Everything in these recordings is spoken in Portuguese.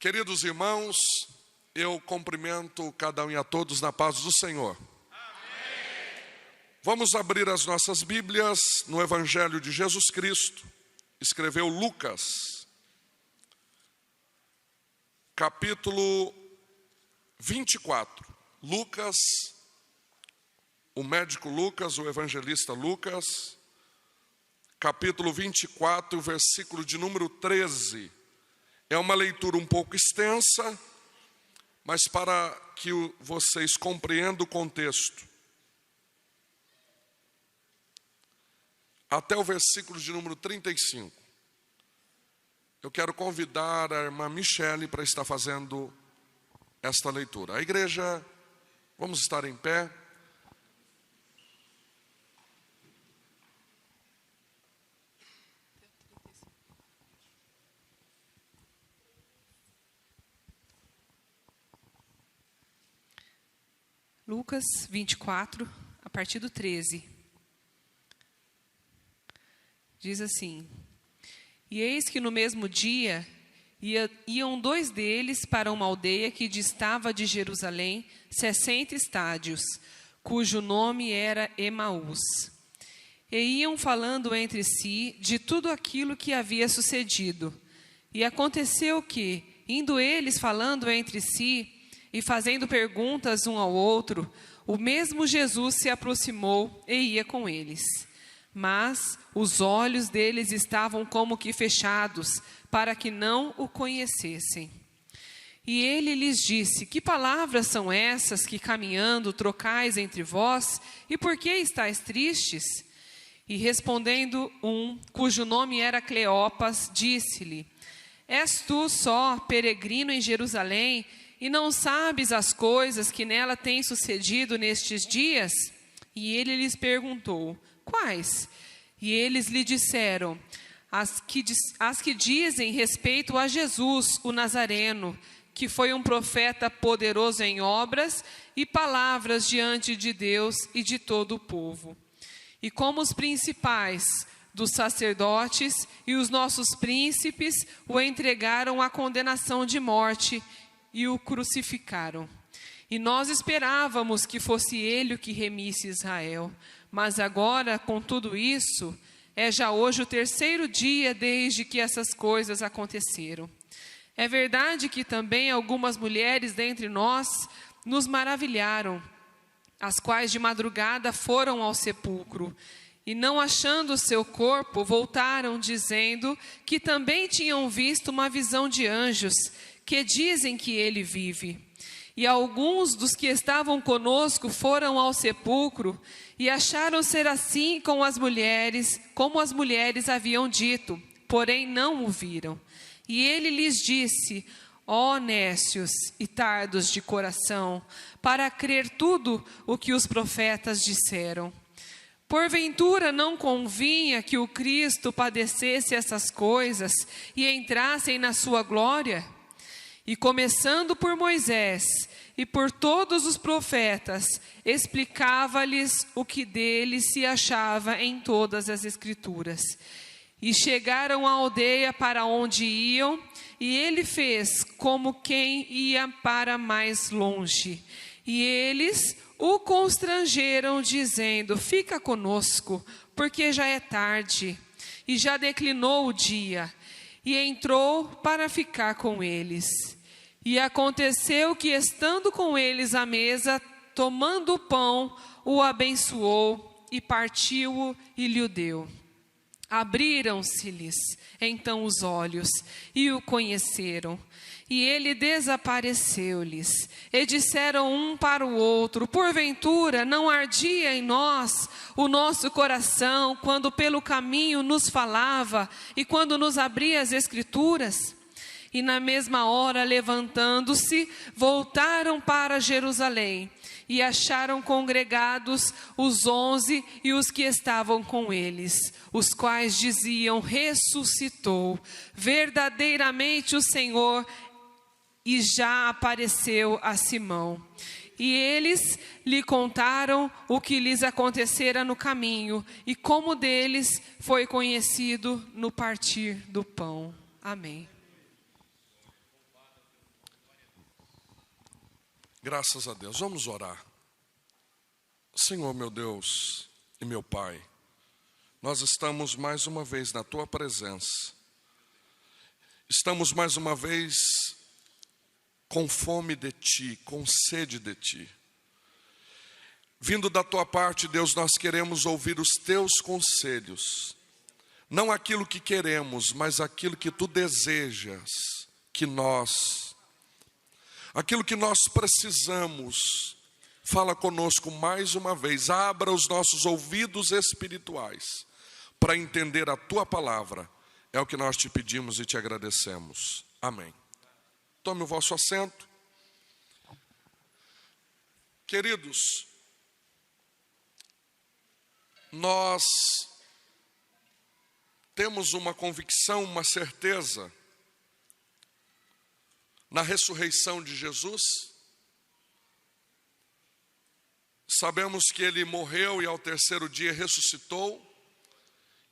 Queridos irmãos, eu cumprimento cada um e a todos na paz do Senhor. Amém. Vamos abrir as nossas Bíblias no Evangelho de Jesus Cristo. Escreveu Lucas, capítulo 24. Lucas, o médico Lucas, o evangelista Lucas, capítulo 24, versículo de número 13. É uma leitura um pouco extensa, mas para que vocês compreendam o contexto. Até o versículo de número 35. Eu quero convidar a irmã Michele para estar fazendo esta leitura. A igreja, vamos estar em pé. Lucas 24, a partir do 13. Diz assim: E eis que no mesmo dia iam dois deles para uma aldeia que distava de Jerusalém 60 estádios, cujo nome era Emaús. E iam falando entre si de tudo aquilo que havia sucedido. E aconteceu que, indo eles falando entre si, e fazendo perguntas um ao outro, o mesmo Jesus se aproximou e ia com eles. Mas os olhos deles estavam como que fechados, para que não o conhecessem. E ele lhes disse: Que palavras são essas que caminhando trocais entre vós? E por que estáis tristes? E respondendo um, cujo nome era Cleopas, disse-lhe: És tu só peregrino em Jerusalém, e não sabes as coisas que nela têm sucedido nestes dias? E ele lhes perguntou: Quais? E eles lhe disseram: As que dizem respeito a Jesus, o Nazareno, que foi um profeta poderoso em obras e palavras diante de Deus e de todo o povo. E como os principais dos sacerdotes e os nossos príncipes o entregaram à condenação de morte e o crucificaram. E nós esperávamos que fosse ele o que remisse Israel. Mas agora, com tudo isso, é já hoje o terceiro dia desde que essas coisas aconteceram. É verdade que também algumas mulheres dentre nós nos maravilharam, as quais de madrugada foram ao sepulcro, e não achando o seu corpo, voltaram dizendo que também tinham visto uma visão de anjos, que dizem que ele vive. E alguns dos que estavam conosco foram ao sepulcro e acharam ser assim como as mulheres haviam dito, porém não o viram. E ele lhes disse: Ó nécios e tardos de coração, para crer tudo o que os profetas disseram. Porventura não convinha que o Cristo padecesse essas coisas e entrassem na sua glória? E começando por Moisés e por todos os profetas, explicava-lhes o que dele se achava em todas as Escrituras. E chegaram à aldeia para onde iam, e ele fez como quem ia para mais longe. E eles o constrangeram, dizendo: Fica conosco, porque já é tarde, e já declinou o dia. E entrou para ficar com eles. E aconteceu que, estando com eles à mesa, tomando o pão, o abençoou e partiu-o e lhe deu. Abriram-se-lhes então os olhos e o conheceram. E ele desapareceu-lhes. E disseram um para o outro: Porventura não ardia em nós o nosso coração, quando pelo caminho nos falava e quando nos abria as Escrituras? E na mesma hora, levantando-se, voltaram para Jerusalém. E acharam congregados os 11 e os que estavam com eles, os quais diziam: Ressuscitou verdadeiramente o Senhor, e já apareceu a Simão. E eles lhe contaram o que lhes acontecera no caminho, e como deles foi conhecido no partir do pão. Amém. Graças a Deus. Vamos orar. Senhor, meu Deus e meu Pai, nós estamos mais uma vez na Tua presença. Estamos mais uma vez com fome de Ti, com sede de Ti. Vindo da Tua parte, Deus, nós queremos ouvir os Teus conselhos. Não aquilo que queremos, mas aquilo que Tu desejas que aquilo que nós precisamos. Fala conosco mais uma vez, abra os nossos ouvidos espirituais para entender a Tua palavra. É o que nós te pedimos e te agradecemos. Amém. Tome o vosso assento. Queridos, nós temos uma convicção, uma certeza na ressurreição de Jesus. Sabemos que Ele morreu e ao terceiro dia ressuscitou,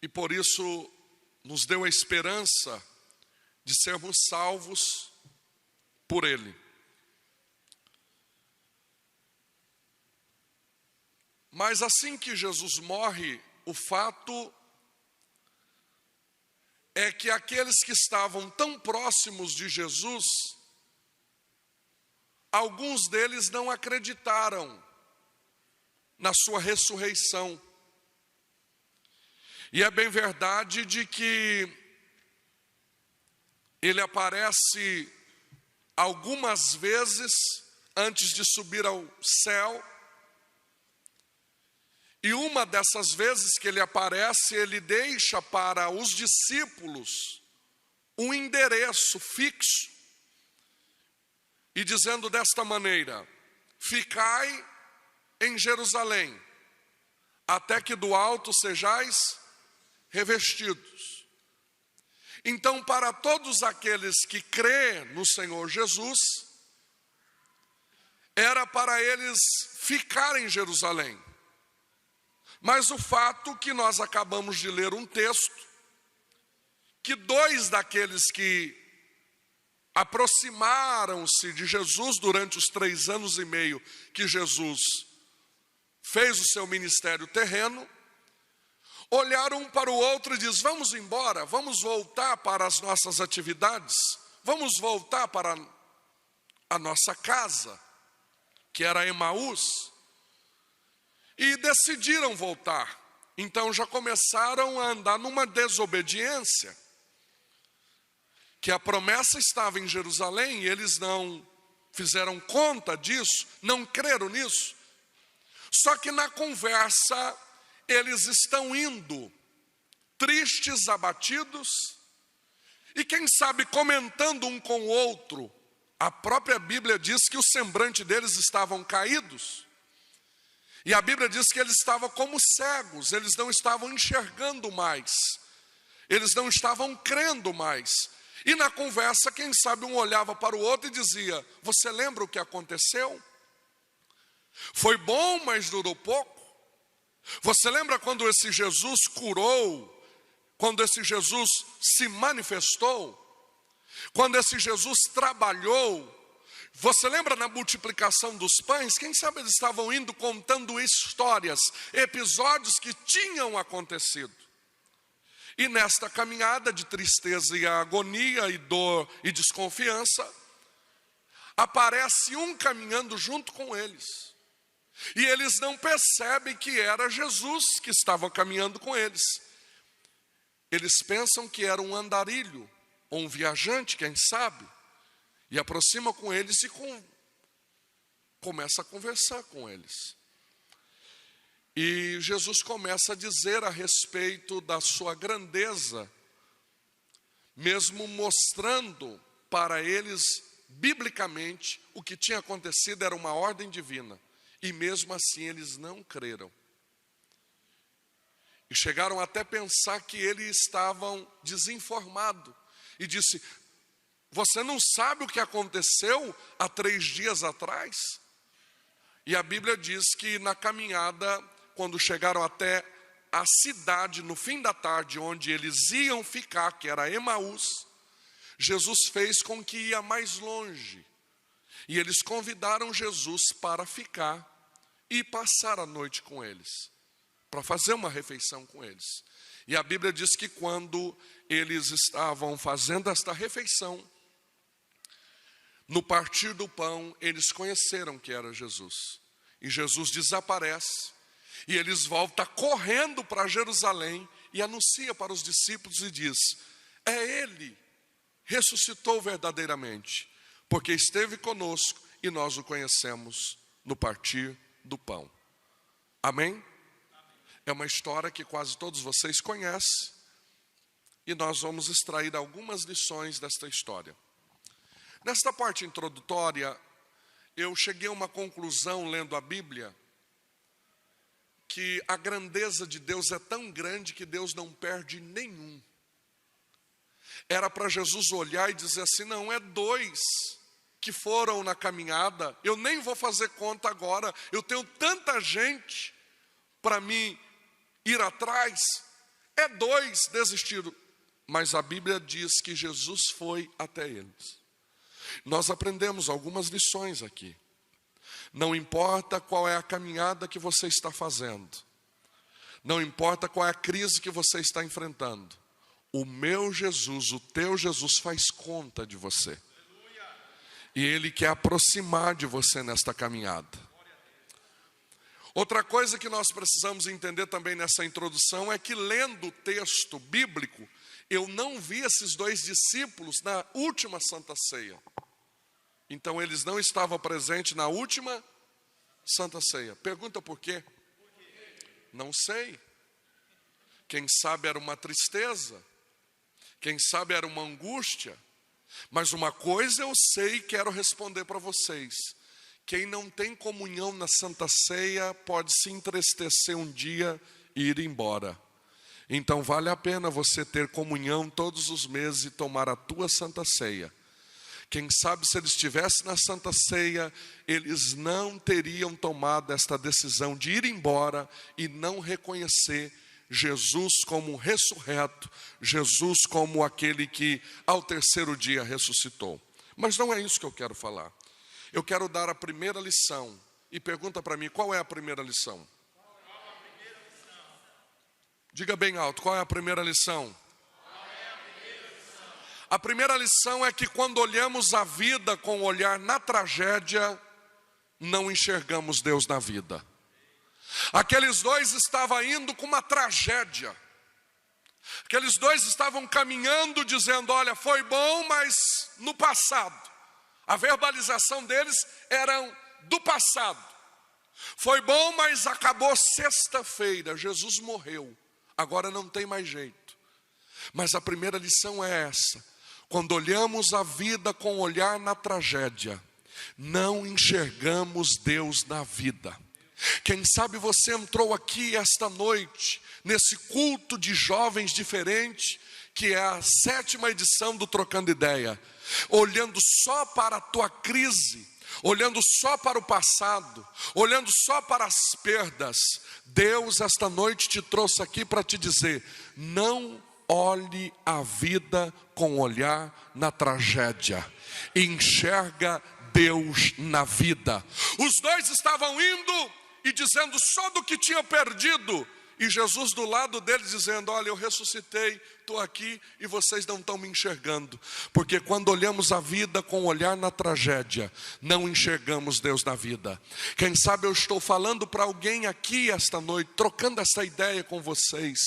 e por isso nos deu a esperança de sermos salvos por Ele. Mas assim que Jesus morre, o fato é que aqueles que estavam tão próximos de Jesus, alguns deles não acreditaram na sua ressurreição. E é bem verdade de que Ele aparece algumas vezes antes de subir ao céu. E uma dessas vezes que Ele aparece, Ele deixa para os discípulos um endereço fixo. E dizendo desta maneira: ficai em Jerusalém, até que do alto sejais revestidos. Então, para todos aqueles que crêem no Senhor Jesus, era para eles ficarem em Jerusalém. Mas o fato que nós acabamos de ler um texto, que dois daqueles que aproximaram-se de Jesus durante os 3 anos e meio que Jesus fez o seu ministério terreno, olharam um para o outro e diz: vamos embora, vamos voltar para as nossas atividades, vamos voltar para a nossa casa, que era Emaús, e decidiram voltar. Então já começaram a andar numa desobediência, que a promessa estava em Jerusalém e eles não fizeram conta disso, não creram nisso. Só que na conversa, eles estão indo, tristes, abatidos, e quem sabe comentando um com o outro. A própria Bíblia diz que o semblante deles estavam caídos. E a Bíblia diz que eles estavam como cegos, eles não estavam enxergando mais, eles não estavam crendo mais. E na conversa, quem sabe um olhava para o outro e dizia: você lembra o que aconteceu? Foi bom, mas durou pouco. Você lembra quando esse Jesus curou? Quando esse Jesus se manifestou? Quando esse Jesus trabalhou? Você lembra na multiplicação dos pães? Quem sabe eles estavam indo contando histórias, episódios que tinham acontecido. E nesta caminhada de tristeza e agonia e dor e desconfiança, aparece um caminhando junto com eles. E eles não percebem que era Jesus que estava caminhando com eles. Eles pensam que era um andarilho, ou um viajante, quem sabe, e aproxima com eles e começa a conversar com eles. E Jesus começa a dizer a respeito da sua grandeza, mesmo mostrando para eles, biblicamente, o que tinha acontecido era uma ordem divina. E mesmo assim eles não creram. E chegaram até a pensar que eles estavam desinformados. E disse: você não sabe o que aconteceu há 3 dias atrás? E a Bíblia diz que na caminhada, quando chegaram até a cidade, no fim da tarde, onde eles iam ficar, que era Emaús, Jesus fez com que ia mais longe. E eles convidaram Jesus para ficar e passar a noite com eles, para fazer uma refeição com eles. E a Bíblia diz que quando eles estavam fazendo esta refeição, no partir do pão, eles conheceram que era Jesus. E Jesus desaparece, e eles voltam correndo para Jerusalém e anuncia para os discípulos e diz: é Ele, ressuscitou verdadeiramente, porque esteve conosco e nós o conhecemos no partir do pão. Amém? É uma história que quase todos vocês conhecem, e nós vamos extrair algumas lições desta história. Nesta parte introdutória, eu cheguei a uma conclusão lendo a Bíblia, que a grandeza de Deus é tão grande que Deus não perde nenhum. Era para Jesus olhar e dizer assim: não, é 2 que foram na caminhada, eu nem vou fazer conta agora, eu tenho tanta gente para mim ir atrás, é 2 desistiram. Mas a Bíblia diz que Jesus foi até eles. Nós aprendemos algumas lições aqui. Não importa qual é a caminhada que você está fazendo, não importa qual é a crise que você está enfrentando, o meu Jesus, o teu Jesus faz conta de você. E Ele quer aproximar de você nesta caminhada. Outra coisa que nós precisamos entender também nessa introdução é que, lendo o texto bíblico, eu não vi esses 2 discípulos na última Santa Ceia. Então eles não estavam presentes na última Santa Ceia. Pergunta por quê? Não sei. Quem sabe era uma tristeza, quem sabe era uma angústia. Mas uma coisa eu sei e quero responder para vocês: quem não tem comunhão na Santa Ceia pode se entristecer um dia e ir embora. Então vale a pena você ter comunhão todos os meses e tomar a tua Santa Ceia. Quem sabe se eles estivessem na Santa Ceia, eles não teriam tomado esta decisão de ir embora e não reconhecer Jesus como ressurreto, Jesus como aquele que ao 3º dia ressuscitou. Mas não é isso que eu quero falar. Eu quero dar a primeira lição. E pergunta para mim, qual é a primeira lição? Diga bem alto, qual é a primeira lição? A primeira lição é que quando olhamos a vida com o olhar na tragédia, não enxergamos Deus na vida. Aqueles 2 estavam indo com uma tragédia. Aqueles 2 estavam caminhando dizendo: olha, foi bom, mas no passado. A verbalização deles era do passado. Foi bom, mas acabou sexta-feira, Jesus morreu. Agora não tem mais jeito. Mas a primeira lição é essa: quando olhamos a vida com olhar na tragédia, não enxergamos Deus na vida. Quem sabe você entrou aqui esta noite, nesse culto de jovens diferente, que é a 7ª edição do Trocando Ideia, olhando só para a tua crise, olhando só para o passado, olhando só para as perdas. Deus esta noite te trouxe aqui para te dizer: não olhe a vida com olhar na tragédia, enxerga Deus na vida. Os 2 estavam indo e dizendo só do que tinha perdido, e Jesus do lado deles dizendo: olha, eu ressuscitei, estou aqui e vocês não estão me enxergando. Porque quando olhamos a vida com olhar na tragédia, não enxergamos Deus na vida. Quem sabe eu estou falando para alguém aqui esta noite, trocando essa ideia com vocês,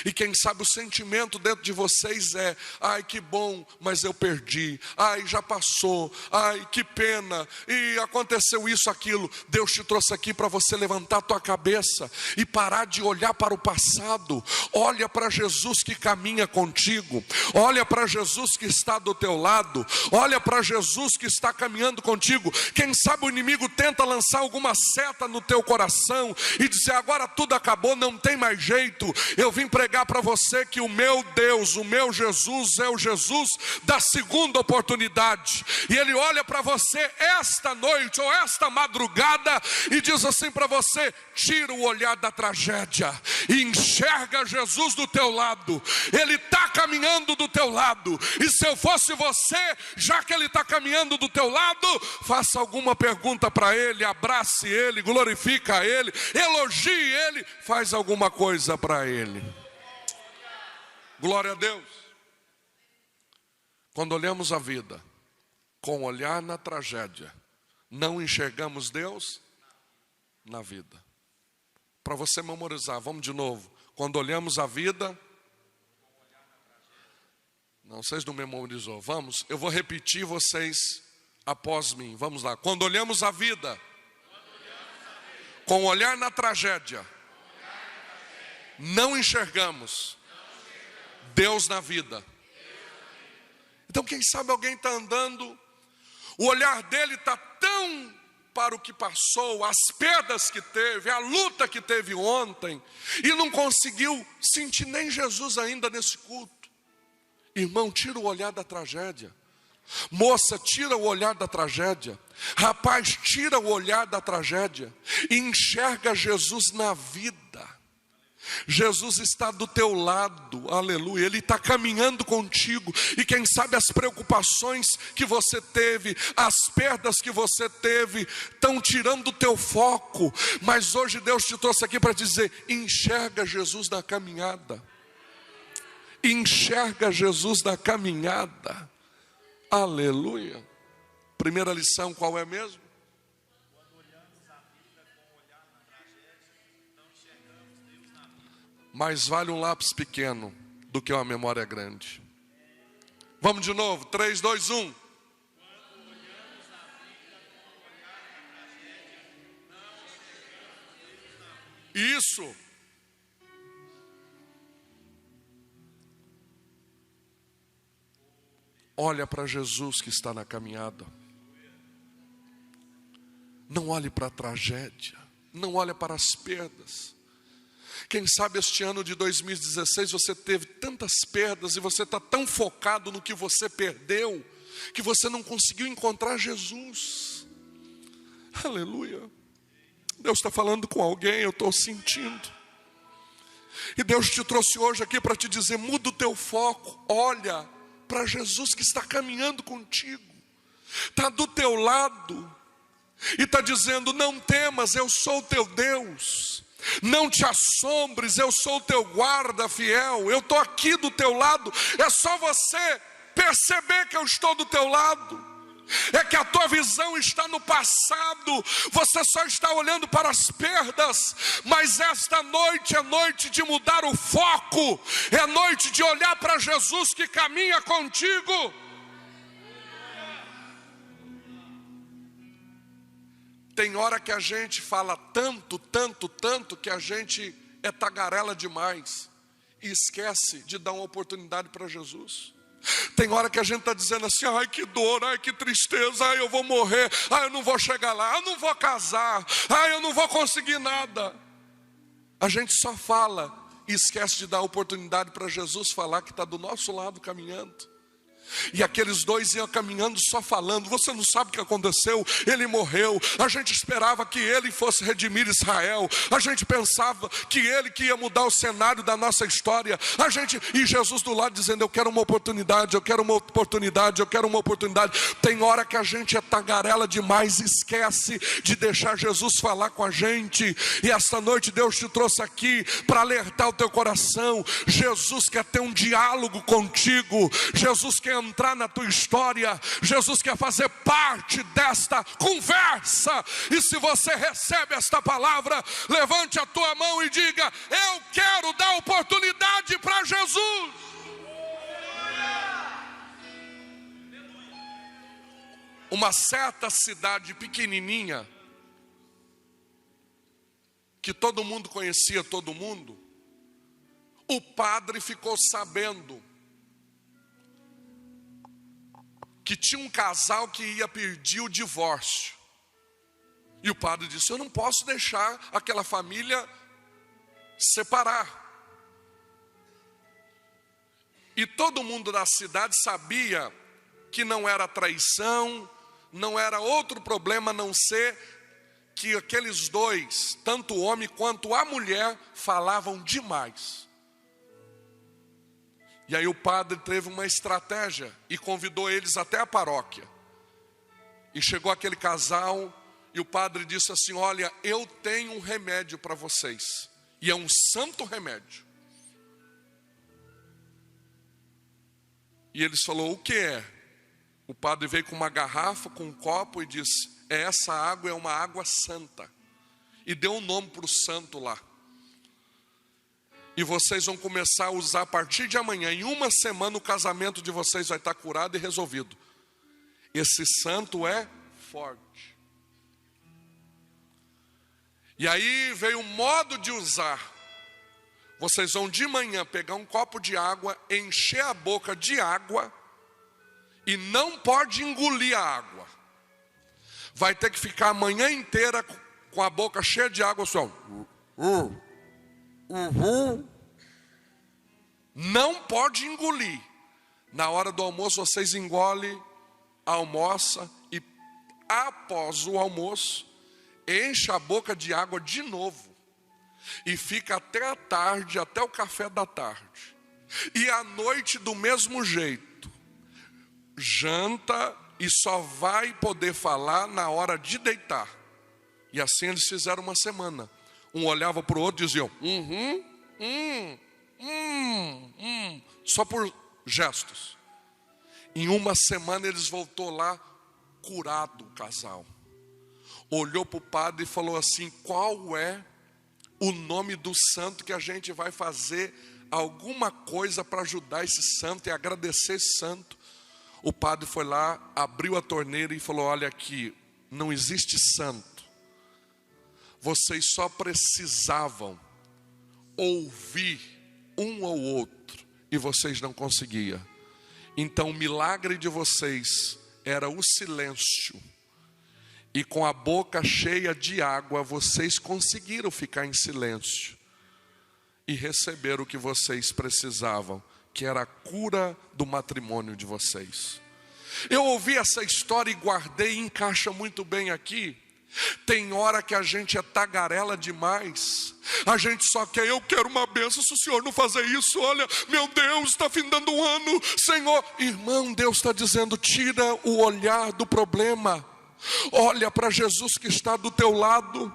e quem sabe o sentimento dentro de vocês é: ai, que bom, mas eu perdi, ai, já passou, ai, que pena, e aconteceu isso, aquilo. Deus te trouxe aqui para você levantar a tua cabeça e parar de olhar para o passado. Olha para Jesus que caminha contigo, olha para Jesus que está do teu lado, olha para Jesus que está caminhando contigo. Quem sabe o inimigo tenta lançar alguma seta no teu coração e dizer: agora tudo acabou, não tem mais jeito. Eu vim pregar para você que o meu Deus, o meu Jesus é o Jesus da segunda oportunidade, e Ele olha para você esta noite ou esta madrugada e diz assim para você: tira o olhar da tragédia e enxerga Jesus do teu lado. Ele está caminhando do teu lado. E se eu fosse você, já que Ele está caminhando do teu lado, faça alguma pergunta para Ele, abrace Ele, glorifica Ele, elogie Ele, faz alguma coisa para Ele. Glória a Deus. Quando olhamos a vida com olhar na tragédia, não enxergamos Deus na vida. Para você memorizar, vamos de novo. Quando olhamos a vida... Não, vocês não memorizou. Vamos, eu vou repetir vocês após mim. Vamos lá. Quando olhamos a vida com olhar na tragédia, não enxergamos Deus na vida. Então quem sabe alguém está andando, o olhar dele está tão para o que passou, as perdas que teve, a luta que teve ontem, e não conseguiu sentir nem Jesus ainda nesse culto. Irmão, tira o olhar da tragédia. Moça, tira o olhar da tragédia. Rapaz, tira o olhar da tragédia e enxerga Jesus na vida. Jesus está do teu lado, aleluia. Ele está caminhando contigo. E quem sabe as preocupações que você teve, as perdas que você teve, estão tirando o teu foco. Mas hoje Deus te trouxe aqui para dizer: enxerga Jesus na caminhada. Enxerga Jesus na caminhada. Aleluia. Primeira lição, qual é mesmo? Mais vale um lápis pequeno do que uma memória grande. Vamos de novo, 3, 2, 1. Isso. Olha para Jesus que está na caminhada. Não olhe para a tragédia. Não olhe para as perdas. Quem sabe este ano de 2016 você teve tantas perdas e você está tão focado no que você perdeu, que você não conseguiu encontrar Jesus. Aleluia. Deus está falando com alguém, eu estou sentindo. E Deus te trouxe hoje aqui para te dizer: muda o teu foco, olha para Jesus que está caminhando contigo, está do teu lado, e está dizendo: não temas, eu sou o teu Deus. Não te assombres, eu sou o teu guarda fiel. Eu estou aqui do teu lado. É só você perceber que eu estou do teu lado. É que a tua visão está no passado. Você só está olhando para as perdas. Mas esta noite é noite de mudar o foco. É noite de olhar para Jesus que caminha contigo. Tem hora que a gente fala tanto, que a gente é tagarela demais e esquece de dar uma oportunidade para Jesus. Tem hora que a gente está dizendo assim: ai que dor, ai que tristeza, ai eu vou morrer, ai eu não vou chegar lá, eu não vou casar, ai eu não vou conseguir nada. A gente só fala e esquece de dar a oportunidade para Jesus falar que está do nosso lado caminhando. E aqueles dois iam caminhando só falando: você não sabe o que aconteceu, ele morreu. A gente esperava que ele fosse redimir Israel. A gente pensava que ele que ia mudar o cenário da nossa história. E Jesus do lado dizendo: eu quero uma oportunidade, eu quero uma oportunidade, eu quero uma oportunidade. Tem hora que a gente é tagarela demais, esquece de deixar Jesus falar com a gente. E esta noite Deus te trouxe aqui para alertar o teu coração. Jesus quer ter um diálogo contigo. Jesus quer entrar na tua história. Jesus quer fazer parte desta conversa. E se você recebe esta palavra, levante a tua mão e diga: eu quero dar oportunidade para Jesus. Uma certa cidade pequenininha, que todo mundo conhecia todo mundo, o padre ficou sabendo que tinha um casal que ia pedir o divórcio. E o padre disse: eu não posso deixar aquela família separar. E todo mundo da cidade sabia que não era traição, não era outro problema a não ser que aqueles dois, tanto o homem quanto a mulher, falavam demais. E aí o padre teve uma estratégia e convidou eles até a paróquia. E chegou aquele casal e o padre disse assim: olha, eu tenho um remédio para vocês. E é um santo remédio. E eles falaram: o que é? O padre veio com uma garrafa, com um copo e disse: essa água é uma água santa. E deu um nome para o santo lá. E vocês vão começar a usar a partir de amanhã. Em uma semana o casamento de vocês vai estar curado e resolvido. Esse santo é forte. E aí veio o modo de usar. Vocês vão de manhã pegar um copo de água, encher a boca de água e não pode engolir a água. Vai ter que ficar a manhã inteira com a boca cheia de água só. Não pode engolir. Na hora do almoço vocês engolem, almoça e após o almoço enche a boca de água de novo. E fica até a tarde, até o café da tarde. E à noite do mesmo jeito. Janta e só vai poder falar na hora de deitar. E assim eles fizeram uma semana. Um olhava para o outro e diziam: só por gestos. Em uma semana eles voltou lá curado o casal. Olhou para o padre e falou assim: qual é o nome do santo que a gente vai fazer alguma coisa para ajudar esse santo e agradecer esse santo? O padre foi lá, abriu a torneira e falou: olha aqui, não existe santo. Vocês só precisavam ouvir um ou outro e vocês não conseguiam. Então o milagre de vocês era o silêncio. E com a boca cheia de água, vocês conseguiram ficar em silêncio e receber o que vocês precisavam, que era a cura do matrimônio de vocês. Eu ouvi essa história e guardei, e encaixa muito bem aqui. Tem hora que a gente é tagarela demais. A gente só quer: eu quero uma bênção, se o Senhor não fazer isso, olha, meu Deus, está findando o ano, Senhor. Irmão, Deus está dizendo: tira o olhar do problema. Olha para Jesus que está do teu lado.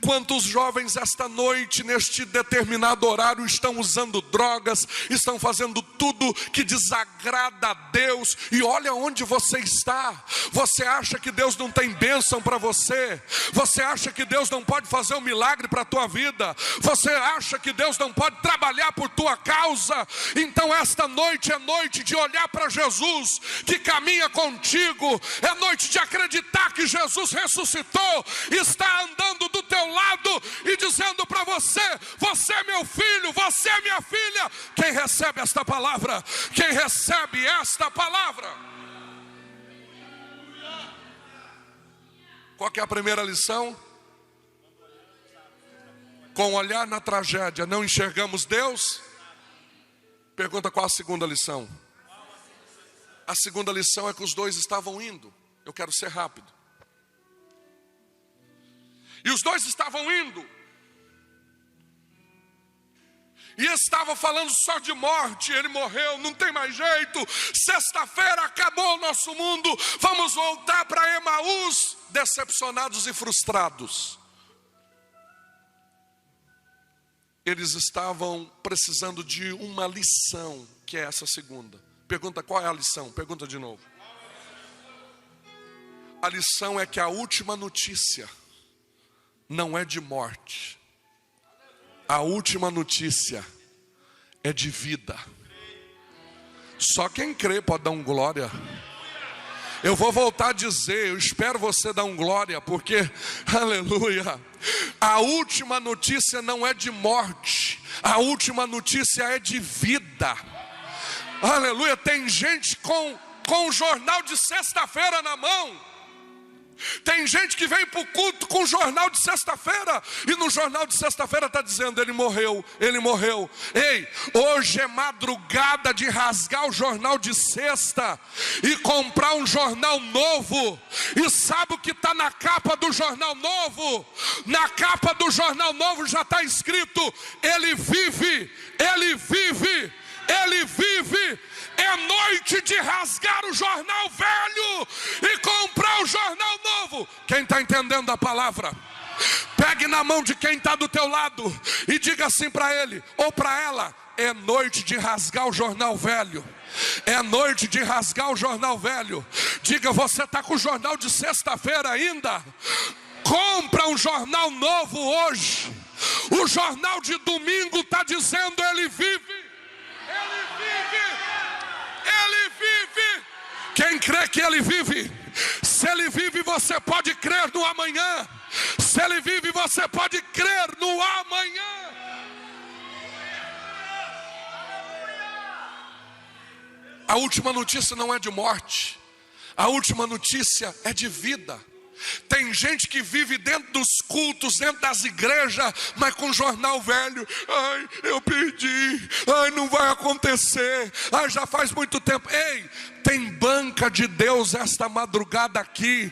Quantos jovens esta noite, neste determinado horário, estão usando drogas, estão fazendo tudo que desagrada a Deus, e olha onde você está. Você acha que Deus não tem bênção para você? Você acha que Deus não pode fazer um milagre para a tua vida? Você acha que Deus não pode trabalhar por tua causa? Então esta noite é noite de olhar para Jesus, que caminha contigo. É noite de acreditar que Jesus ressuscitou, está andando do teu lado e dizendo para você: você é meu filho, você é minha filha. Quem recebe esta palavra? Quem recebe esta palavra? Qual que é a primeira lição? Com o olhar na tragédia não enxergamos Deus. Pergunta: qual a segunda lição? A segunda lição é que os dois estavam indo. Eu quero ser rápido. E os dois estavam indo. E estava falando só de morte. Ele morreu, não tem mais jeito. Sexta-feira acabou o nosso mundo. Vamos voltar para Emaús, decepcionados e frustrados. Eles estavam precisando de uma lição, que é essa segunda. Pergunta: qual é a lição? Pergunta de novo. A lição é que a última notícia não é de morte. A última notícia é de vida. Só quem crê pode dar um glória. Eu vou voltar a dizer, eu espero você dar um glória, porque, aleluia, a última notícia não é de morte, a última notícia é de vida. Aleluia. Tem gente com o jornal de sexta-feira na mão. Tem gente que vem para o culto com o jornal de sexta-feira, e no jornal de sexta-feira está dizendo: ele morreu, ele morreu. Ei, hoje é madrugada de rasgar o jornal de sexta e comprar um jornal novo. E sabe o que está na capa do jornal novo? Na capa do jornal novo já está escrito: ele vive, ele vive, ele vive. É noite de rasgar o jornal velho e comprar o jornal novo. Quem está entendendo a palavra? Pegue na mão de quem está do teu lado e diga assim para ele ou para ela: é noite de rasgar o jornal velho. É noite de rasgar o jornal velho. Diga: você está com o jornal de sexta-feira ainda? Compra um jornal novo hoje. O jornal de domingo está dizendo: ele vive. Ele vive. Ele vive. Quem crê que ele vive? Se ele vive, você pode crer no amanhã. Se ele vive, você pode crer no amanhã. A última notícia não é de morte. A última notícia é de vida. Tem gente que vive dentro dos cultos, dentro das igrejas, mas com jornal velho. Ai, eu perdi. Ai, não vai acontecer. Ai, já faz muito tempo. Ei, tem banca de Deus esta madrugada aqui.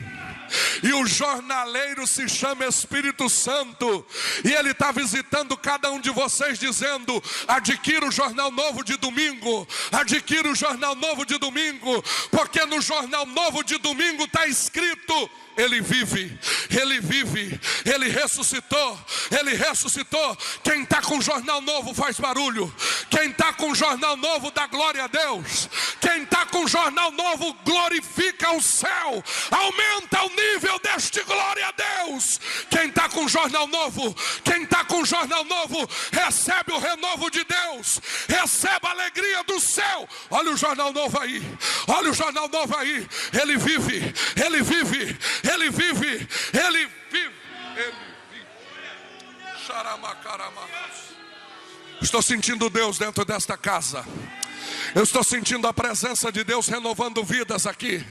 E o jornaleiro se chama Espírito Santo. E ele está visitando cada um de vocês dizendo: adquira o jornal novo de domingo. Adquira o jornal novo de domingo. Porque no jornal novo de domingo está escrito: ele vive, ele vive, ele ressuscitou, ele ressuscitou. Quem está com jornal novo faz barulho. Quem está com jornal novo dá glória a Deus. Quem está com jornal novo glorifica o céu, aumenta o nível deste glória a Deus. Quem está com jornal novo, quem está com jornal novo, recebe o renovo de Deus, recebe a alegria do céu. Olha o jornal novo aí, olha o jornal novo aí. Ele vive, ele vive, ele vive, ele vive, ele vive. Estou sentindo Deus dentro desta casa. Eu estou sentindo a presença de Deus renovando vidas aqui.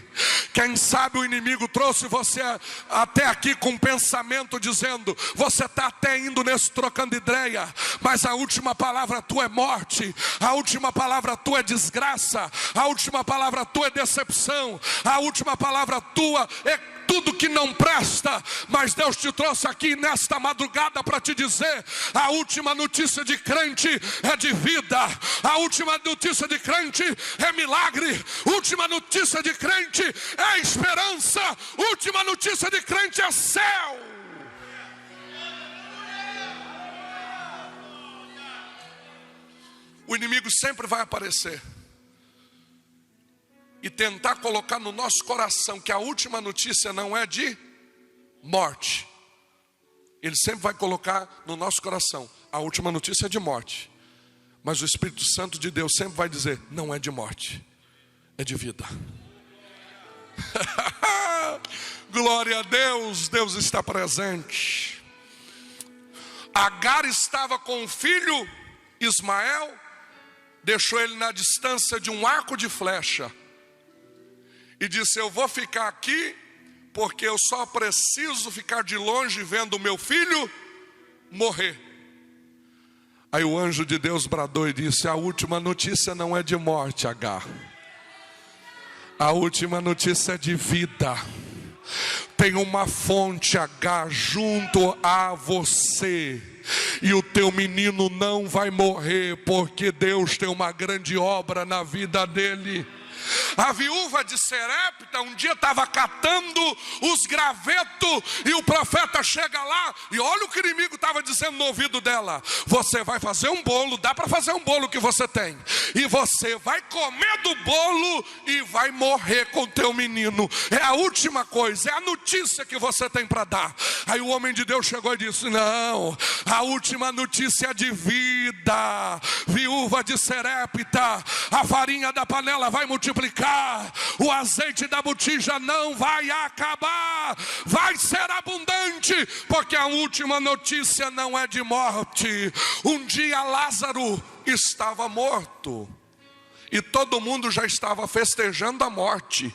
Quem sabe o inimigo trouxe você até aqui com um pensamento dizendo: você está até indo nesse trocando ideia, mas a última palavra tua é morte, a última palavra tua é desgraça, a última palavra tua é decepção, a última palavra tua é tudo que não presta. Mas Deus te trouxe aqui nesta madrugada para te dizer: a última notícia de crente é de vida, a última notícia de crente é milagre, última notícia de crente é esperança, última notícia de crente é céu. O inimigo sempre vai aparecer e tentar colocar no nosso coração que a última notícia não é de morte. Ele sempre vai colocar no nosso coração: a última notícia é de morte. Mas o Espírito Santo de Deus sempre vai dizer: não é de morte, é de vida. Glória a Deus, Deus está presente. Agar estava com o filho Ismael, deixou ele na distância de um arco de flecha e disse: eu vou ficar aqui porque eu só preciso ficar de longe vendo o meu filho morrer. Aí o anjo de Deus bradou e disse: a última notícia não é de morte, Agar. A última notícia é de vida. Tem uma fonte, Agar, junto a você. E o teu menino não vai morrer, porque Deus tem uma grande obra na vida dele. A viúva de Serepta um dia estava catando os gravetos e o profeta chega lá e olha o que o inimigo estava dizendo no ouvido dela: você vai fazer um bolo, dá para fazer um bolo que você tem, e você vai comer do bolo e vai morrer com o teu menino. É a última coisa, é a notícia que você tem para dar. Aí o homem de Deus chegou e disse: não, a última notícia é de vida. Viúva de Serepta, a farinha da panela vai multiplicar, o azeite da botija não vai acabar, vai ser abundante, porque a última notícia não é de morte. Um dia Lázaro estava morto e todo mundo já estava festejando a morte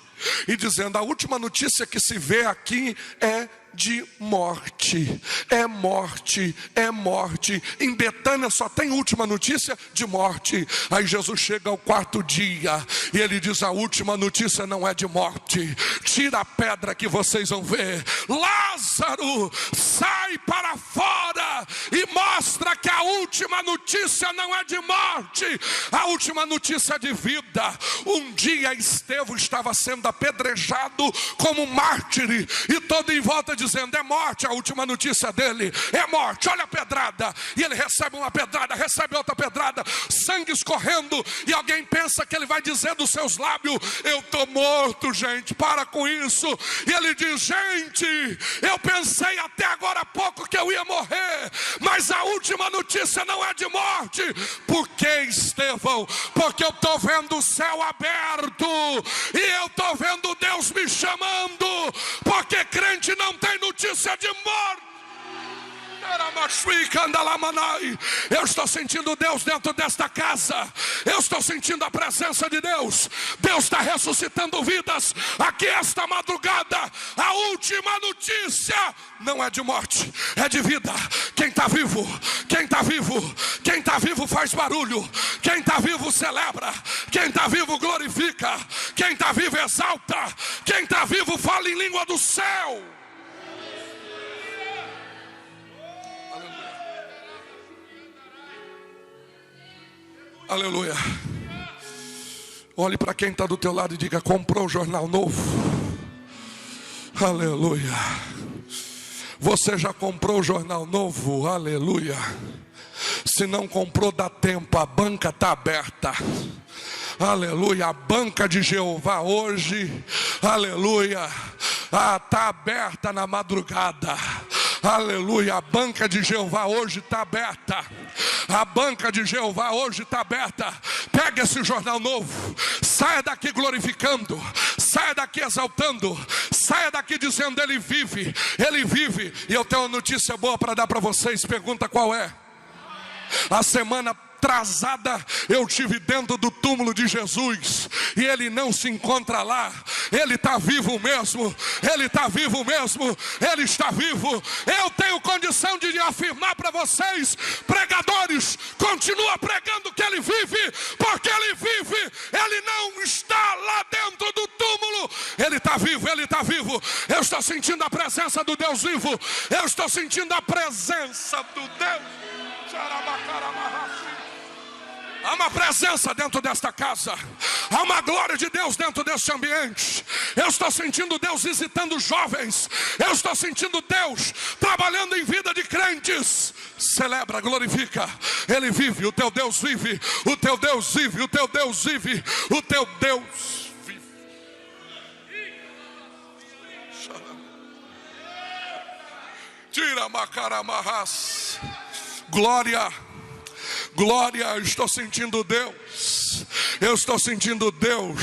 e dizendo: a última notícia que se vê aqui é de morte. É morte, é morte. Em Betânia só tem última notícia de morte. Aí Jesus chega ao quarto dia e ele diz: a última notícia não é de morte. Tira a pedra que vocês vão ver. Lázaro, sai para fora e mostra que a última notícia não é de morte. A última notícia é de vida. Um dia Estevão estava sendo apedrejado como mártir e todo em volta dizendo: é morte. A última notícia dele é morte. Olha a pedrada. E ele recebe uma pedrada, recebe outra pedrada, sangue escorrendo, e alguém pensa que ele vai dizer dos seus lábios: eu estou morto, gente, para com isso. E ele diz: gente, eu pensei até agora há pouco que eu ia morrer, mas a última notícia não é de morte. Por que, Estevão? Porque eu estou vendo o céu aberto e eu estou vendo Deus me chamando, porque crente não tem notícia de morte. Eu estou sentindo Deus dentro desta casa. Eu estou sentindo a presença de Deus. Deus está ressuscitando vidas aqui esta madrugada. A última notícia não é de morte, é de vida. Quem está vivo, quem está vivo, quem está vivo faz barulho. Quem está vivo celebra. Quem está vivo glorifica. Quem está vivo exalta. Quem está vivo fala em língua do céu. Aleluia. Olhe para quem está do teu lado e diga: comprou o jornal novo? Aleluia. Você já comprou o jornal novo? Aleluia. Se não comprou, dá tempo, a banca está aberta. Aleluia. A banca de Jeová hoje, aleluia, está aberta na madrugada. Aleluia, a banca de Jeová hoje está aberta. A banca de Jeová hoje está aberta. Pega esse jornal novo. Saia daqui glorificando. Saia daqui exaltando. Saia daqui dizendo: ele vive. Ele vive. E eu tenho uma notícia boa para dar para vocês. Pergunta qual é? A semana atrasada eu estive dentro do túmulo de Jesus e ele não se encontra lá. Ele está vivo mesmo. Ele está vivo mesmo. Ele está vivo. Eu tenho condição de afirmar para vocês, pregadores, continua pregando que ele vive, porque ele vive. Ele não está lá dentro do túmulo. Ele está vivo, ele está vivo. Eu estou sentindo a presença do Deus vivo. Eu estou sentindo a presença do Deus. Há uma presença dentro desta casa. Há uma glória de Deus dentro deste ambiente. Eu estou sentindo Deus visitando jovens. Eu estou sentindo Deus trabalhando em vida de crentes. Celebra, glorifica. Ele vive, o teu Deus vive. O teu Deus vive, o teu Deus vive. O teu Deus vive. Tira macaramarras. Glória. Glória, eu estou sentindo Deus. Eu estou sentindo Deus.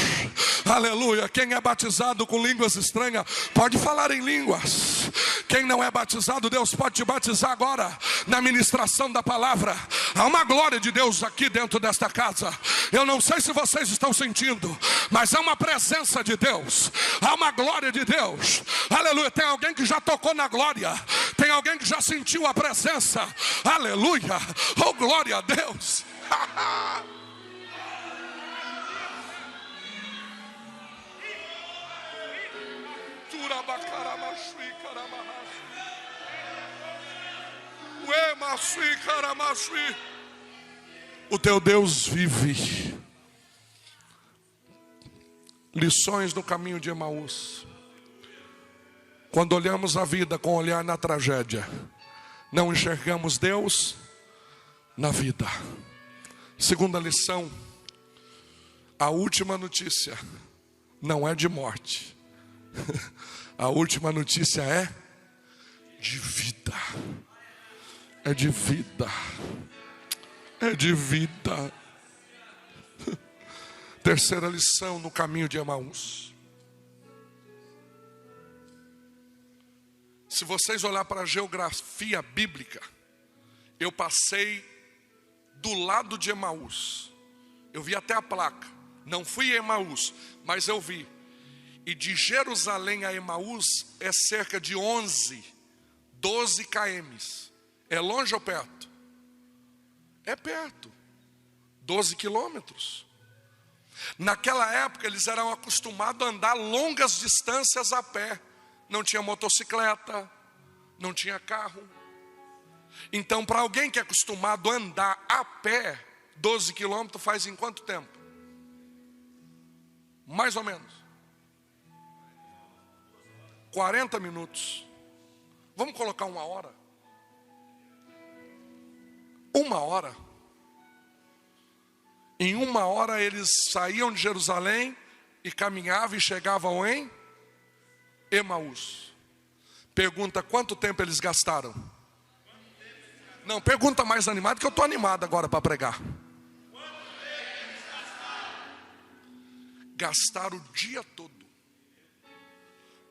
Aleluia. Quem é batizado com línguas estranhas pode falar em línguas. Quem não é batizado, Deus pode te batizar agora na ministração da palavra. Há uma glória de Deus aqui dentro desta casa. Eu não sei se vocês estão sentindo, mas há uma presença de Deus. Há uma glória de Deus. Aleluia. Tem alguém que já tocou na glória. Tem alguém que já sentiu a presença. Aleluia. Oh, glória a Deus. O teu Deus vive. Lições no caminho de Emaús. Quando olhamos a vida com olhar na tragédia, não enxergamos Deus na vida. Segunda lição: a última notícia não é de morte. A última notícia é de vida. É de vida. É de vida. Terceira lição no caminho de Emaús. Se vocês olharem para a geografia bíblica, eu passei do lado de Emaús. Eu vi até a placa. Não fui em Emaús, mas eu vi. E de Jerusalém a Emaús é cerca de 12 km. É longe ou perto? É perto. 12 quilômetros. Naquela época eles eram acostumados a andar longas distâncias a pé. Não tinha motocicleta, não tinha carro. Então, para alguém que é acostumado a andar a pé, 12 quilômetros faz em quanto tempo? Mais ou menos 40 minutos. Vamos colocar 1 hora? 1 hora. Em 1 hora eles saíam de Jerusalém e caminhavam e chegavam em Emaús. Pergunta, quanto tempo eles gastaram? Não, pergunta mais animada, que eu estou animado agora para pregar. Gastaram o dia todo.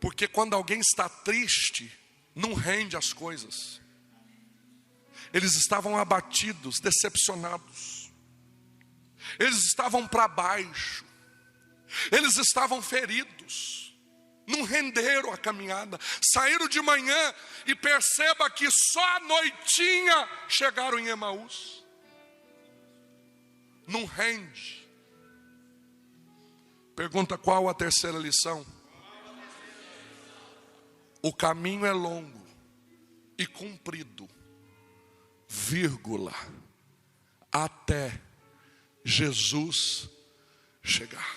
Porque quando alguém está triste, não rende as coisas. Eles estavam abatidos, decepcionados. Eles estavam para baixo. Eles estavam feridos. Não renderam a caminhada. Saíram de manhã e perceba que só à noitinha chegaram em Emaús. Não rende. Pergunta, qual a terceira lição? O caminho é longo e comprido, vírgula, até Jesus chegar.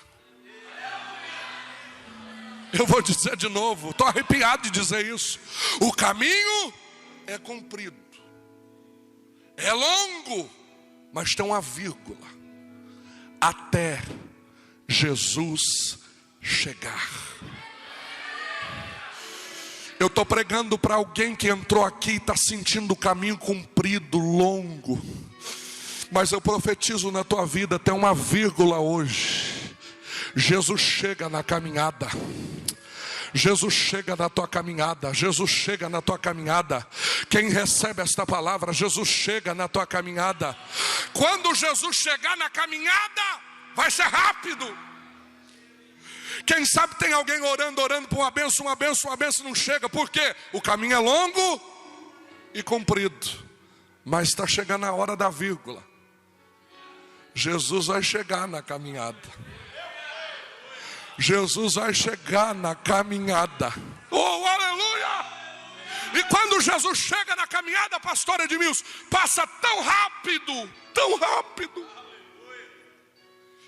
Eu vou dizer de novo, estou arrepiado de dizer isso. O caminho é comprido, é longo, mas tem uma vírgula, até Jesus chegar. Eu estou pregando para alguém que entrou aqui e está sentindo o caminho comprido, longo. Mas eu profetizo na tua vida, tem uma vírgula hoje. Jesus chega na caminhada. Jesus chega na tua caminhada. Jesus chega na tua caminhada. Quem recebe esta palavra, Jesus chega na tua caminhada. Quando Jesus chegar na caminhada, vai ser rápido. Quem sabe tem alguém orando por uma bênção não chega. Por quê? O caminho é longo e comprido, mas está chegando a hora da vírgula. Jesus vai chegar na caminhada. Jesus vai chegar na caminhada. Oh, aleluia! E quando Jesus chega na caminhada, pastor Edmilson, passa tão rápido,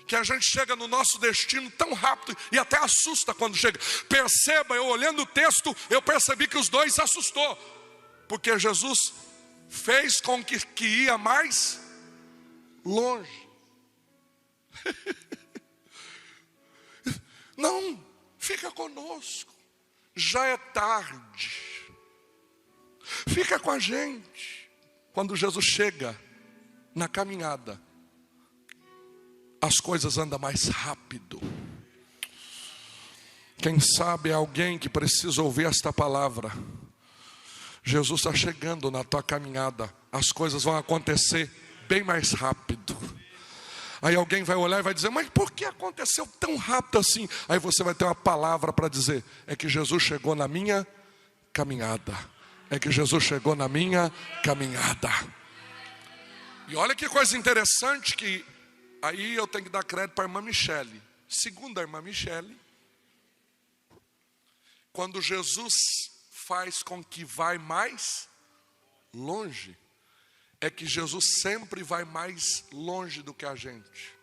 que a gente chega no nosso destino tão rápido e até assusta quando chega. Perceba, eu olhando o texto, eu percebi que os dois se assustou, porque Jesus fez com que ia mais longe. Não, fica conosco, já é tarde. Fica com a gente. Quando Jesus chega na caminhada, as coisas andam mais rápido. Quem sabe é alguém que precisa ouvir esta palavra. Jesus está chegando na tua caminhada. As coisas vão acontecer bem mais rápido. Aí alguém vai olhar e vai dizer, mas por que aconteceu tão rápido assim? Aí você vai ter uma palavra para dizer, é que Jesus chegou na minha caminhada. É que Jesus chegou na minha caminhada. E olha que coisa interessante, que aí eu tenho que dar crédito para a irmã Michele. Segundo a irmã Michele, quando Jesus faz com que vai mais longe, é que Jesus sempre vai mais longe do que a gente.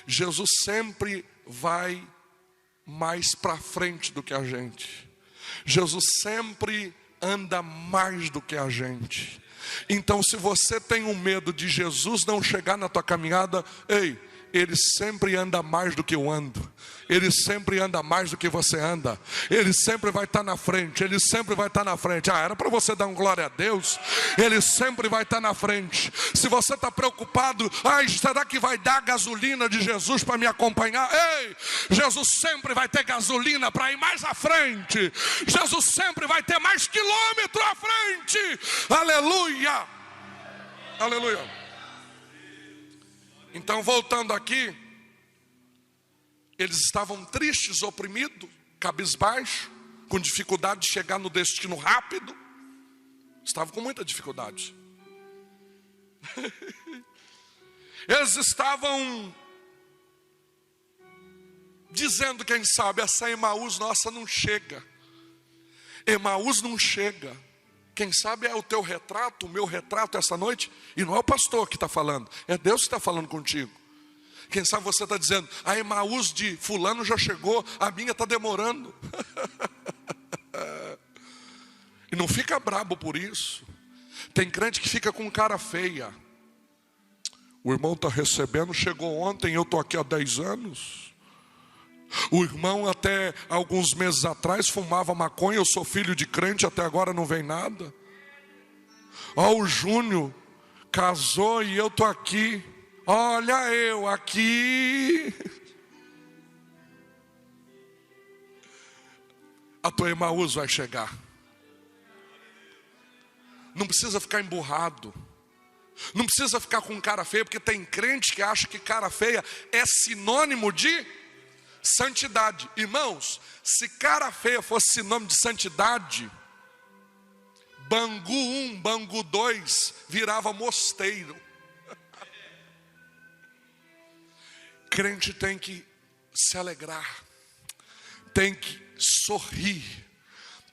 Jesus sempre vai mais para frente do que a gente. Jesus sempre anda mais do que a gente. Então, se você tem um medo de Jesus não chegar na tua caminhada, ei, Ele sempre anda mais do que eu ando. Ele sempre anda mais do que você anda. Ele sempre vai estar na frente. Ele sempre vai estar na frente. Era para você dar um glória a Deus. Ele sempre vai estar na frente. Se você está preocupado, será que vai dar gasolina de Jesus para me acompanhar? Ei, Jesus sempre vai ter gasolina para ir mais à frente. Jesus sempre vai ter mais quilômetro à frente. Aleluia. Aleluia. Então, voltando aqui, eles estavam tristes, oprimidos, cabisbaixo, com dificuldade de chegar no destino rápido. Estavam com muita dificuldade. Eles estavam dizendo, quem sabe, essa Emaús nossa não chega. Emaús não chega. Quem sabe é o teu retrato, o meu retrato essa noite. E não é o pastor que está falando, é Deus que está falando contigo. Quem sabe você está dizendo, a Emaús de fulano já chegou, a minha está demorando. E não fica brabo por isso. Tem crente que fica com cara feia. O irmão está recebendo, chegou ontem, eu estou aqui há 10 anos. O irmão até alguns meses atrás fumava maconha, eu sou filho de crente, até agora não vem nada. Ó, o Júnior casou e eu estou aqui. Olha eu aqui. A tua Emaús vai chegar. Não precisa ficar emburrado. Não precisa ficar com cara feia, porque tem crente que acha que cara feia é sinônimo de santidade. Irmãos, se cara feia fosse sinônimo de santidade, Bangu 1, Bangu 2 virava mosteiro. Crente tem que se alegrar, tem que sorrir,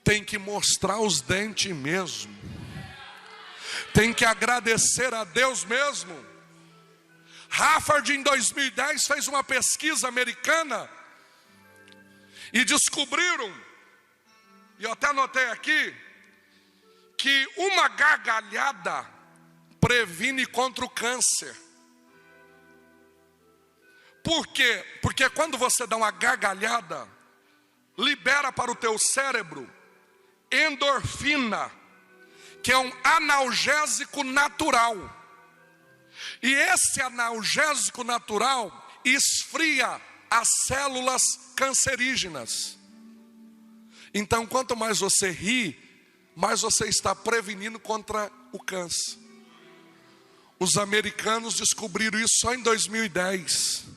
tem que mostrar os dentes mesmo, tem que agradecer a Deus mesmo. Harvard em 2010 fez uma pesquisa americana e descobriram, e eu até anotei aqui, que uma gargalhada previne contra o câncer. Por quê? Porque quando você dá uma gargalhada, libera para o teu cérebro endorfina, que é um analgésico natural. E esse analgésico natural esfria as células cancerígenas. Então, quanto mais você ri, mais você está prevenindo contra o câncer. Os americanos descobriram isso só em 2010.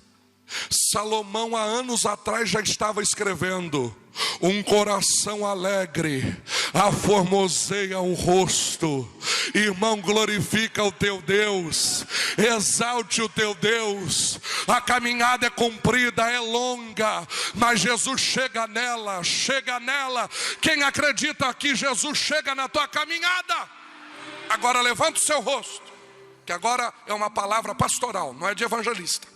Salomão há anos atrás já estava escrevendo: um coração alegre aformoseia o rosto. Irmão, glorifica o teu Deus, exalte o teu Deus. A caminhada é comprida, é longa, mas Jesus chega nela, chega nela. Quem acredita que Jesus chega na tua caminhada? Agora levanta o seu rosto, que agora é uma palavra pastoral, não é de evangelista.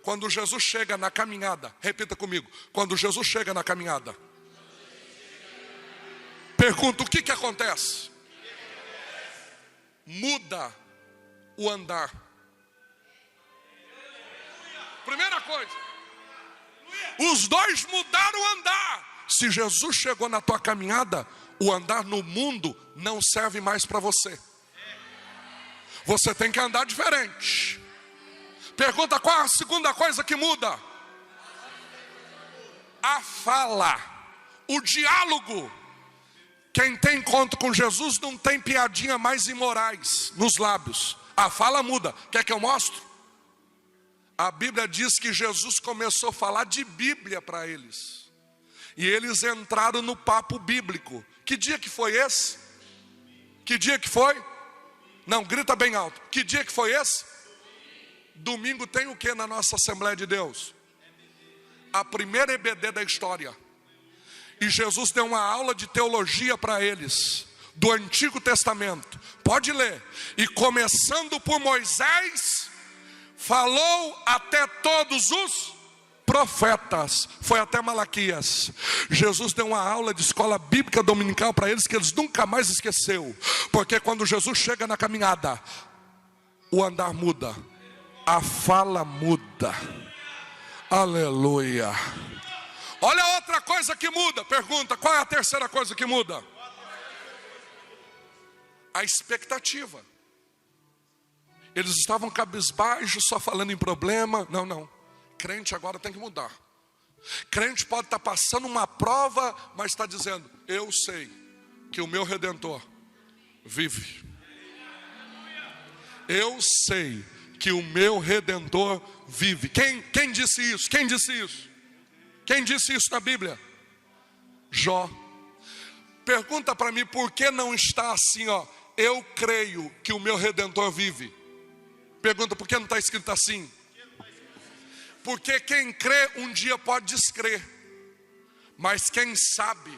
Quando Jesus chega na caminhada, repita comigo, quando Jesus chega na caminhada, pergunta, o que acontece? Muda o andar. Primeira coisa, os dois mudaram o andar. Se Jesus chegou na tua caminhada, o andar no mundo não serve mais para você. Você tem que andar diferente. Pergunta, qual a segunda coisa que muda? A fala, o diálogo. Quem tem encontro com Jesus não tem piadinha mais imorais nos lábios. A fala muda. Quer que eu mostre? A Bíblia diz que Jesus começou a falar de Bíblia para eles. E eles entraram no papo bíblico. Que dia que foi esse? Que dia que foi? Não, grita bem alto. Que dia que foi esse? Domingo tem o que na nossa Assembleia de Deus? A primeira EBD da história. E Jesus deu uma aula de teologia para eles, do Antigo Testamento. Pode ler. E começando por Moisés, falou até todos os profetas. Foi até Malaquias. Jesus deu uma aula de escola bíblica dominical para eles, que eles nunca mais esqueceu. Porque quando Jesus chega na caminhada, o andar muda, a fala muda. Aleluia. Olha outra coisa que muda. Pergunta, qual é a terceira coisa que muda? A expectativa. Eles estavam cabisbaixos, só falando em problema. Não. Crente agora tem que mudar. Crente pode estar passando uma prova, mas está dizendo, eu sei que o meu Redentor vive. Eu sei que o meu Redentor vive. Quem disse isso? Quem disse isso? Quem disse isso na Bíblia? Jó. Pergunta para mim por que não está assim, ó. Eu creio que o meu Redentor vive. Pergunta por que não está escrito assim? Porque quem crê um dia pode descrer, mas quem sabe,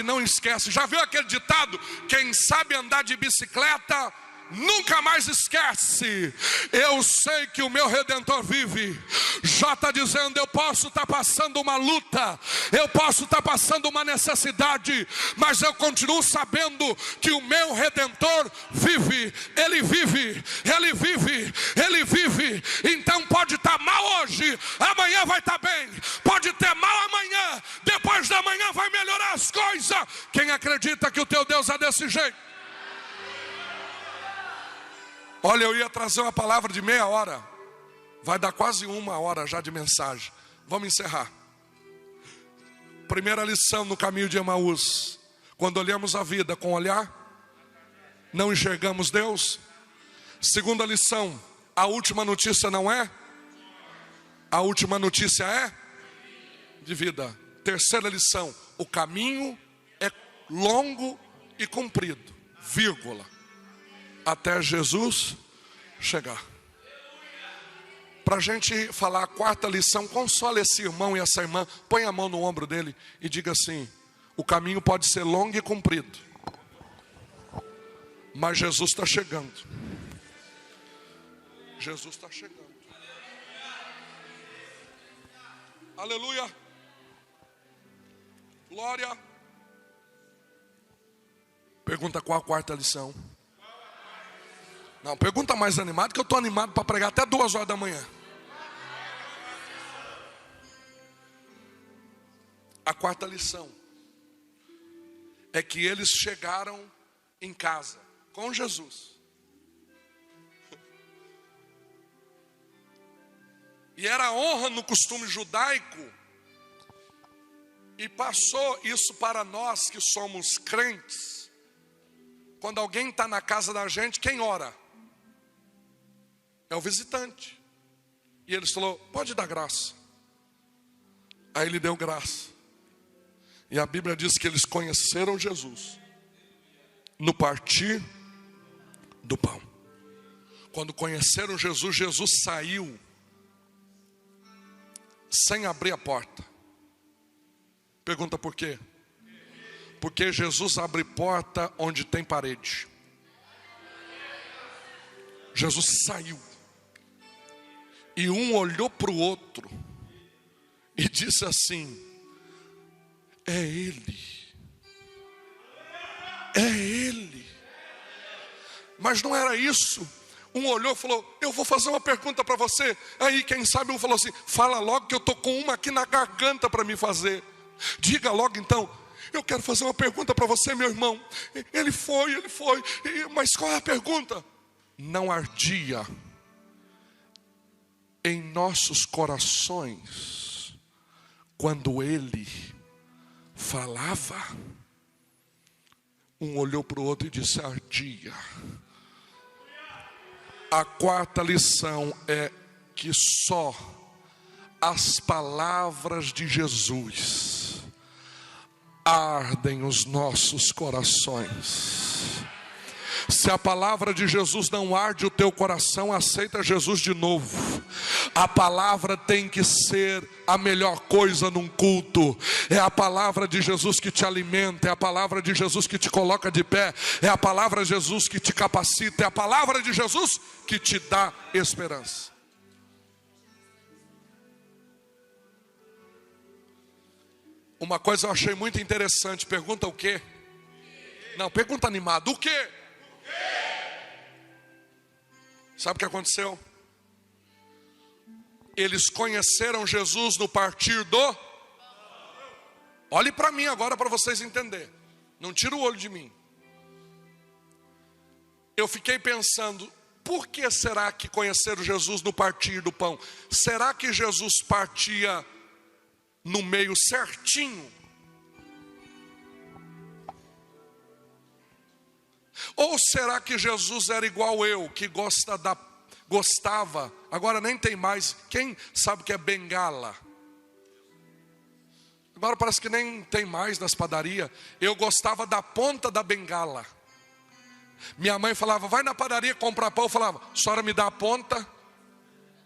não esquece. Já viu aquele ditado? Quem sabe andar de bicicleta nunca mais esquece. Eu sei que o meu Redentor vive. Jó está dizendo: eu posso estar passando uma luta, eu posso estar passando uma necessidade, mas eu continuo sabendo que o meu Redentor vive. Ele vive, ele vive, ele vive. Então pode estar mal hoje, amanhã vai estar bem. Pode ter mal amanhã, depois da manhã vai melhorar as coisas. Quem acredita que o teu Deus é desse jeito? Olha, eu ia trazer uma palavra de meia hora, vai dar quase 1 hora já de mensagem. Vamos encerrar. Primeira lição no caminho de Emaús: quando olhamos a vida com olhar, não enxergamos Deus. Segunda lição: a última notícia não é, a última notícia é de vida. Terceira lição: o caminho é longo e comprido, vírgula, até Jesus chegar. Para a gente falar a quarta lição, console esse irmão e essa irmã, põe a mão no ombro dele e diga assim: o caminho pode ser longo e comprido, mas Jesus está chegando. Jesus está chegando. Aleluia. Glória. Pergunta: qual a quarta lição? Não, pergunta mais animado, que eu estou animado para pregar até 2 horas da manhã. A quarta lição é que eles chegaram em casa com Jesus. E era honra no costume judaico, e passou isso para nós que somos crentes. Quando alguém está na casa da gente, quem ora? É o visitante. E eles falou: pode dar graça. Aí ele deu graça. E a Bíblia diz que eles conheceram Jesus no partir do pão. Quando conheceram Jesus, Jesus saiu sem abrir a porta. Pergunta por quê? Porque Jesus abre porta onde tem parede. Jesus saiu. E um olhou para o outro e disse assim: é Ele. É Ele. Mas não era isso. Um olhou e falou: eu vou fazer uma pergunta para você. Aí quem sabe um falou assim: fala logo que eu estou com uma aqui na garganta para me fazer. Diga logo então. Eu quero fazer uma pergunta para você, meu irmão. Ele foi. Mas qual é a pergunta? Não ardia em nossos corações quando ele falava? Um olhou para o outro e disse: ardia. A quarta lição é que só as palavras de Jesus ardem os nossos corações. Se a palavra de Jesus não arde o teu coração, aceita Jesus de novo. A palavra tem que ser a melhor coisa num culto. É a palavra de Jesus que te alimenta, é a palavra de Jesus que te coloca de pé, é a palavra de Jesus que te capacita, é a palavra de Jesus que te dá esperança. Uma coisa eu achei muito interessante. Pergunta o quê? Não, pergunta animado. O quê? Sabe o que aconteceu? Eles conheceram Jesus no partir do... Olhe para mim agora para vocês entenderem. Não tira o olho de mim. Eu fiquei pensando: por que será que conheceram Jesus no partir do pão? Será que Jesus partia no meio certinho? Ou será que Jesus era igual eu, que gosta gostava, agora nem tem mais. Quem sabe o que é bengala? Agora parece que nem tem mais nas padarias. Eu gostava da ponta da bengala. Minha mãe falava, vai na padaria comprar pão. Eu falava, a senhora me dá a ponta?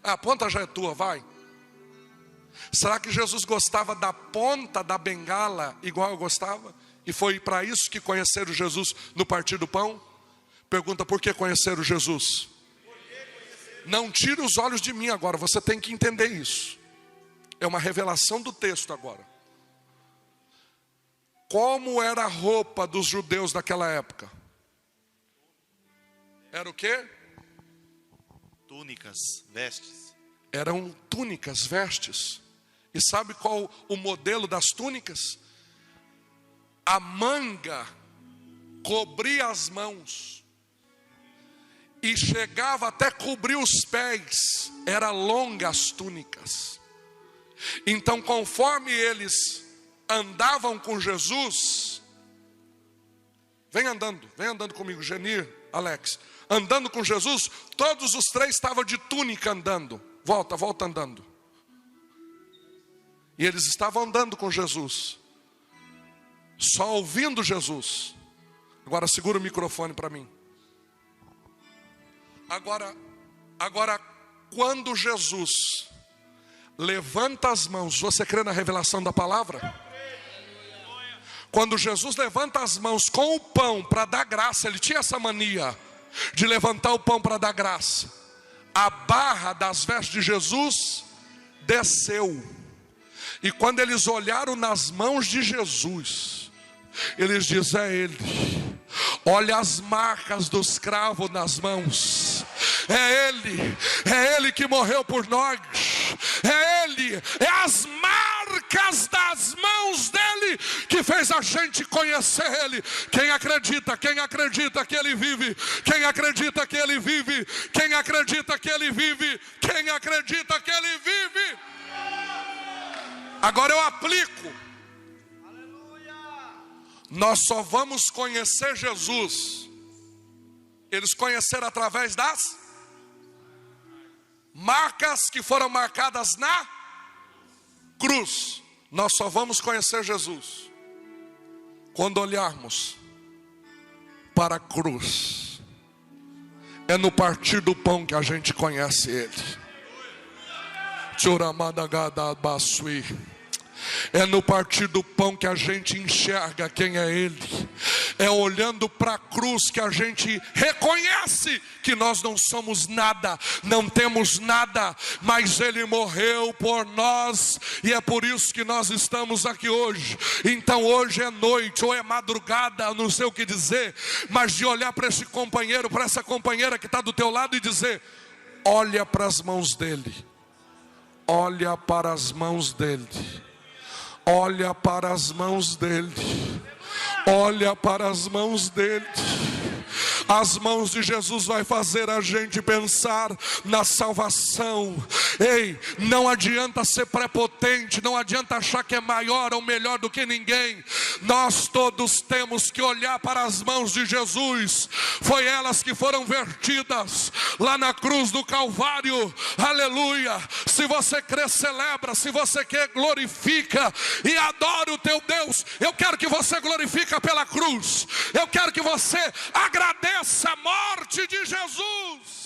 A ponta já é tua, vai. Será que Jesus gostava da ponta da bengala igual eu gostava? E foi para isso que conheceram Jesus no partir do pão? Pergunta, por que conheceram Jesus? Não tire os olhos de mim agora, você tem que entender isso. É uma revelação do texto agora. Como era a roupa dos judeus daquela época? Era o quê? Túnicas, vestes. Eram túnicas, vestes. E sabe qual o modelo das túnicas? A manga cobria as mãos e chegava até cobrir os pés. Eram longas as túnicas. Então, conforme eles andavam com Jesus, vem andando comigo, Genir, Alex. Andando com Jesus, todos os três estavam de túnica andando. Volta andando. E eles estavam andando com Jesus, só ouvindo Jesus. Agora segura o microfone para mim. Agora, quando Jesus levanta as mãos, você crê na revelação da palavra? Quando Jesus levanta as mãos com o pão para dar graça, ele tinha essa mania de levantar o pão para dar graça. A barra das vestes de Jesus desceu. E quando eles olharam nas mãos de Jesus, eles dizem, é Ele. Olha as marcas dos cravos nas mãos. É Ele que morreu por nós. É Ele, é as marcas das mãos dele que fez a gente conhecer Ele. Quem acredita que Ele vive? Quem acredita que Ele vive? Quem acredita que Ele vive? Quem acredita que Ele vive? Agora eu aplico. Nós só vamos conhecer Jesus. Eles conheceram através das marcas que foram marcadas na cruz. Nós só vamos conhecer Jesus quando olharmos para a cruz. É no partir do pão que a gente conhece Ele. É no partir do pão que a gente enxerga quem é Ele. É olhando para a cruz que a gente reconhece que nós não somos nada, não temos nada, mas Ele morreu por nós, e é por isso que nós estamos aqui hoje. Então hoje é noite ou é madrugada, não sei o que dizer, mas de olhar para esse companheiro, para essa companheira que está do teu lado e dizer, olha para as mãos dele. Olha para as mãos dele. Olha para as mãos dele. Olha para as mãos dele. As mãos de Jesus vai fazer a gente pensar na salvação. Ei, não adianta ser prepotente, não adianta achar que é maior ou melhor do que ninguém. Nós todos temos que olhar para as mãos de Jesus. Foi elas que foram vertidas lá na cruz do Calvário. Aleluia. Se você crê, celebra. Se você quer, glorifica e adora o teu Deus. Eu quero que você glorifique pela cruz. Eu quero que você agradeça a morte de Jesus.